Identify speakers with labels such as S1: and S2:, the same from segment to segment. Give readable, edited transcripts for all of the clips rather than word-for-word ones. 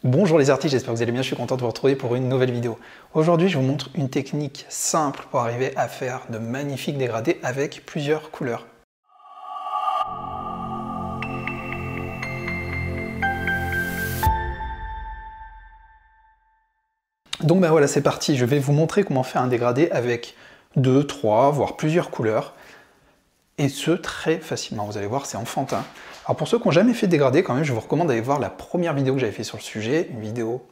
S1: Bonjour les artistes, j'espère que vous allez bien, je suis content de vous retrouver pour une nouvelle vidéo. Aujourd'hui je vous montre une technique simple pour arriver à faire de magnifiques dégradés avec plusieurs couleurs. Donc ben voilà, c'est parti, je vais vous montrer comment faire un dégradé avec 2, 3, voire plusieurs couleurs. Et ce, très facilement, vous allez voir, c'est enfantin. Alors pour ceux qui n'ont jamais fait de dégradé, quand même, je vous recommande d'aller voir la première vidéo que j'avais fait sur le sujet, une vidéo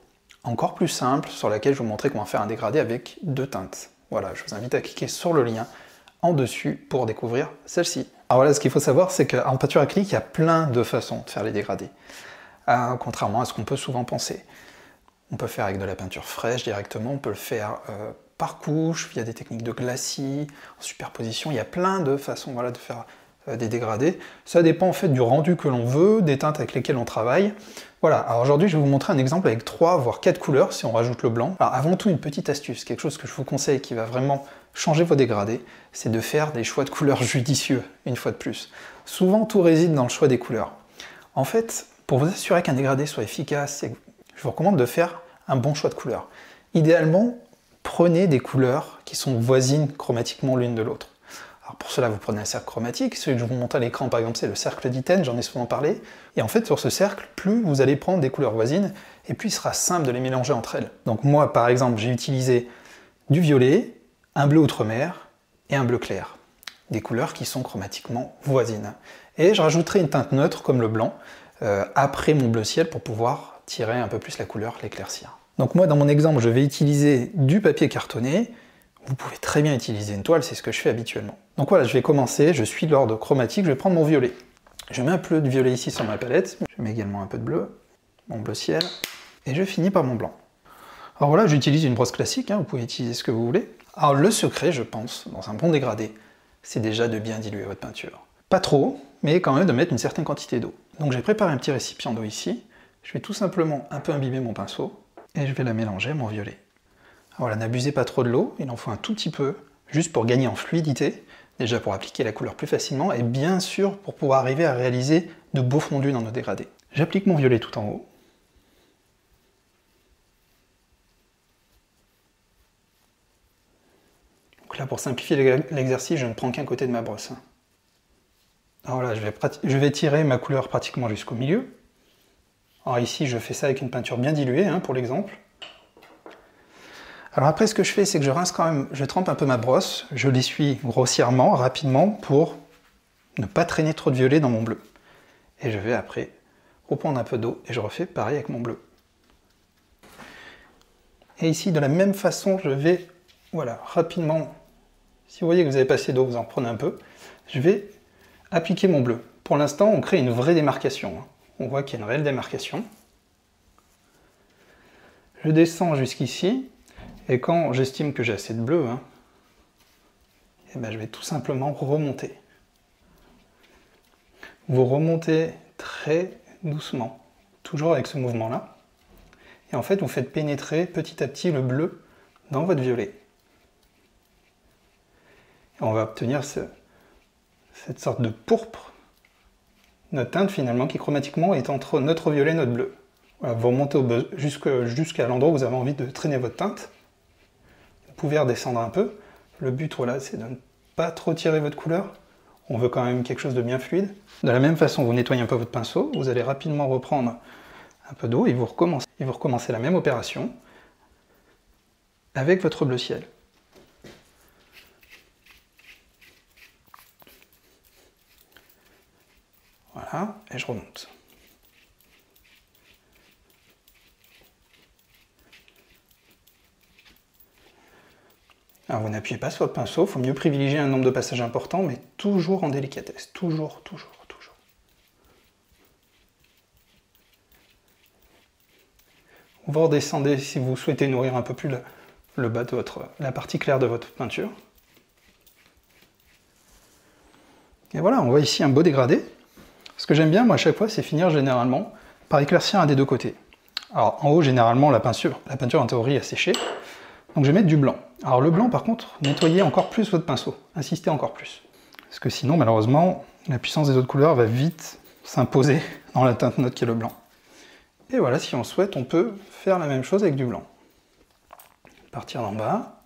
S1: encore plus simple, sur laquelle je vous montrais comment faire un dégradé avec 2 teintes. Voilà, je vous invite à cliquer sur le lien en dessus pour découvrir celle-ci. Alors voilà, ce qu'il faut savoir, c'est qu'en peinture acrylique, il y a plein de façons de faire les dégradés, contrairement à ce qu'on peut souvent penser. On peut faire avec de la peinture fraîche directement, on peut le faire par couche, via des techniques de glacis, en superposition, il y a plein de façons voilà, de faire des dégradés. Ça dépend en fait du rendu que l'on veut, des teintes avec lesquelles on travaille. Voilà, alors aujourd'hui je vais vous montrer un exemple avec 3 voire 4 couleurs si on rajoute le blanc. Alors avant tout une petite astuce, quelque chose que je vous conseille qui va vraiment changer vos dégradés, c'est de faire des choix de couleurs judicieux, une fois de plus. Souvent tout réside dans le choix des couleurs. En fait, pour vous assurer qu'un dégradé soit efficace, je vous recommande de faire un bon choix de couleurs. Idéalement, prenez des couleurs qui sont voisines chromatiquement l'une de l'autre. Alors pour cela, vous prenez un cercle chromatique, celui que je vous montre à l'écran par exemple, c'est le cercle d'Iten, j'en ai souvent parlé. Et en fait, sur ce cercle, plus vous allez prendre des couleurs voisines, et plus il sera simple de les mélanger entre elles. Donc moi, par exemple, j'ai utilisé du violet, un bleu outre-mer et un bleu clair. Des couleurs qui sont chromatiquement voisines. Et je rajouterai une teinte neutre, comme le blanc, après mon bleu ciel pour pouvoir tirer un peu plus la couleur, l'éclaircir. Donc moi, dans mon exemple, je vais utiliser du papier cartonné. Vous pouvez très bien utiliser une toile, c'est ce que je fais habituellement. Donc voilà, je vais commencer, je suis l'ordre chromatique, je vais prendre mon violet. Je mets un peu de violet ici sur ma palette, je mets également un peu de bleu, mon bleu ciel, et je finis par mon blanc. Alors voilà, j'utilise une brosse classique, vous pouvez utiliser ce que vous voulez. Alors le secret, je pense, dans un bon dégradé, c'est déjà de bien diluer votre peinture. Pas trop, mais quand même de mettre une certaine quantité d'eau. Donc j'ai préparé un petit récipient d'eau ici, je vais tout simplement un peu imbiber mon pinceau, et je vais la mélanger à mon violet. Voilà, n'abusez pas trop de l'eau, il en faut un tout petit peu, juste pour gagner en fluidité, déjà pour appliquer la couleur plus facilement, et bien sûr pour pouvoir arriver à réaliser de beaux fondus dans nos dégradés. J'applique mon violet tout en haut. Donc là, pour simplifier l'exercice, je ne prends qu'un côté de ma brosse. Alors là, je vais tirer ma couleur pratiquement jusqu'au milieu. Alors ici, je fais ça avec une peinture bien diluée, pour l'exemple. Alors après, ce que je fais, c'est que je rince quand même, je trempe un peu ma brosse, je l'essuie grossièrement, rapidement, pour ne pas traîner trop de violet dans mon bleu. Et je vais après reprendre un peu d'eau, et je refais pareil avec mon bleu. Et ici, de la même façon, je vais, voilà, rapidement, si vous voyez que vous avez passé d'eau, vous en prenez un peu, je vais appliquer mon bleu. Pour l'instant, on crée une vraie démarcation. On voit qu'il y a une réelle démarcation. Je descends jusqu'ici, et quand j'estime que j'ai assez de bleu, je vais tout simplement remonter. Vous remontez très doucement, toujours avec ce mouvement-là. Et en fait, vous faites pénétrer petit à petit le bleu dans votre violet. Et on va obtenir cette sorte de pourpre, notre teinte finalement, qui chromatiquement est entre notre violet et notre bleu. Voilà, vous remontez jusqu'à l'endroit où vous avez envie de traîner votre teinte. Vous pouvez redescendre un peu. Le but, voilà, c'est de ne pas trop tirer votre couleur. On veut quand même quelque chose de bien fluide. De la même façon, vous nettoyez un peu votre pinceau, vous allez rapidement reprendre un peu d'eau et vous recommencez la même opération avec votre bleu ciel. Voilà, et je remonte. Alors vous n'appuyez pas sur votre pinceau, il faut mieux privilégier un nombre de passages important, mais toujours en délicatesse, toujours, toujours, toujours. Vous redescendez si vous souhaitez nourrir un peu plus le bas de la partie claire de votre peinture. Et voilà, on voit ici un beau dégradé. Ce que j'aime bien, moi, à chaque fois, c'est finir généralement par éclaircir un des deux côtés. Alors en haut, généralement, la peinture en théorie a séché. Donc je vais mettre du blanc. Alors le blanc par contre, nettoyez encore plus votre pinceau, insistez encore plus. Parce que sinon malheureusement, la puissance des autres couleurs va vite s'imposer dans la teinte neutre qui est le blanc. Et voilà, si on souhaite, on peut faire la même chose avec du blanc. Partir d'en bas.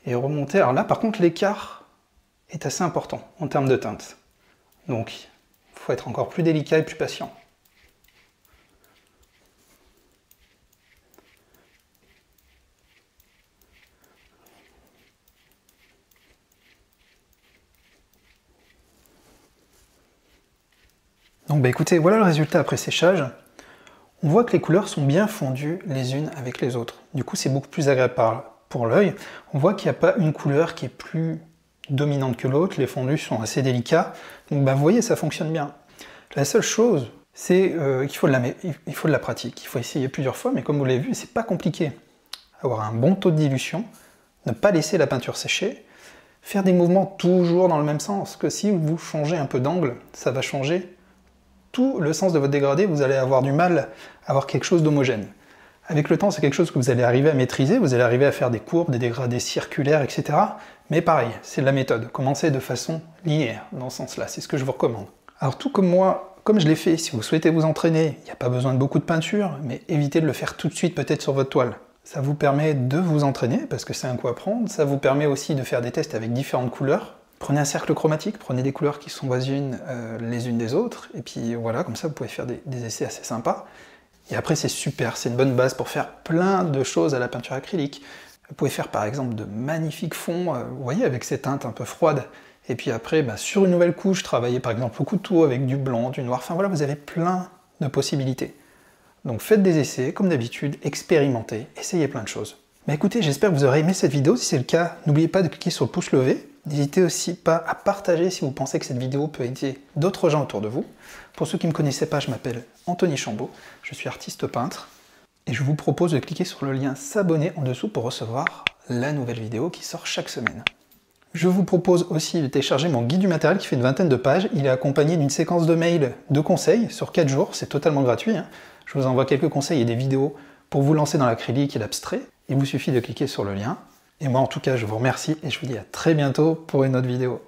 S1: Et remonter. Alors là, par contre, l'écart est assez important en termes de teinte. Donc, il faut être encore plus délicat et plus patient. Donc bah écoutez, voilà le résultat après séchage. On voit que les couleurs sont bien fondues les unes avec les autres. Du coup, c'est beaucoup plus agréable pour l'œil. On voit qu'il n'y a pas une couleur qui est plus dominante que l'autre, les fondus sont assez délicats. Donc bah, vous voyez, ça fonctionne bien. La seule chose, c'est qu'il faut de la pratique. Il faut essayer plusieurs fois, mais comme vous l'avez vu, c'est pas compliqué. Avoir un bon taux de dilution, ne pas laisser la peinture sécher, faire des mouvements toujours dans le même sens, que si vous changez un peu d'angle, ça va changer tout le sens de votre dégradé, vous allez avoir du mal à avoir quelque chose d'homogène. Avec le temps, c'est quelque chose que vous allez arriver à maîtriser, vous allez arriver à faire des courbes, des dégradés circulaires, etc. Mais pareil, c'est de la méthode. Commencez de façon linéaire, dans ce sens-là, c'est ce que je vous recommande. Alors tout comme moi, comme je l'ai fait, si vous souhaitez vous entraîner, il n'y a pas besoin de beaucoup de peinture, mais évitez de le faire tout de suite peut-être sur votre toile. Ça vous permet de vous entraîner, parce que c'est un coup à prendre, ça vous permet aussi de faire des tests avec différentes couleurs. Prenez un cercle chromatique, prenez des couleurs qui sont voisines les unes des autres, et puis voilà, comme ça vous pouvez faire des essais assez sympas. Et après c'est super, c'est une bonne base pour faire plein de choses à la peinture acrylique. Vous pouvez faire par exemple de magnifiques fonds, vous voyez, avec ces teintes un peu froides, et puis après, sur une nouvelle couche, travailler par exemple au couteau avec du blanc, du noir, enfin voilà, vous avez plein de possibilités. Donc faites des essais, comme d'habitude, expérimentez, essayez plein de choses. Mais écoutez, j'espère que vous aurez aimé cette vidéo. Si c'est le cas, n'oubliez pas de cliquer sur le pouce levé. N'hésitez aussi pas à partager si vous pensez que cette vidéo peut aider d'autres gens autour de vous. Pour ceux qui ne me connaissaient pas, je m'appelle Anthony Chambaud, je suis artiste peintre, et je vous propose de cliquer sur le lien s'abonner en dessous pour recevoir la nouvelle vidéo qui sort chaque semaine. Je vous propose aussi de télécharger mon guide du matériel qui fait une vingtaine de pages. Il est accompagné d'une séquence de mails de conseils sur 4 jours, c'est totalement gratuit. Je vous envoie quelques conseils et des vidéos pour vous lancer dans l'acrylique et l'abstrait. Il vous suffit de cliquer sur le lien. Et moi en tout cas je vous remercie et je vous dis à très bientôt pour une autre vidéo.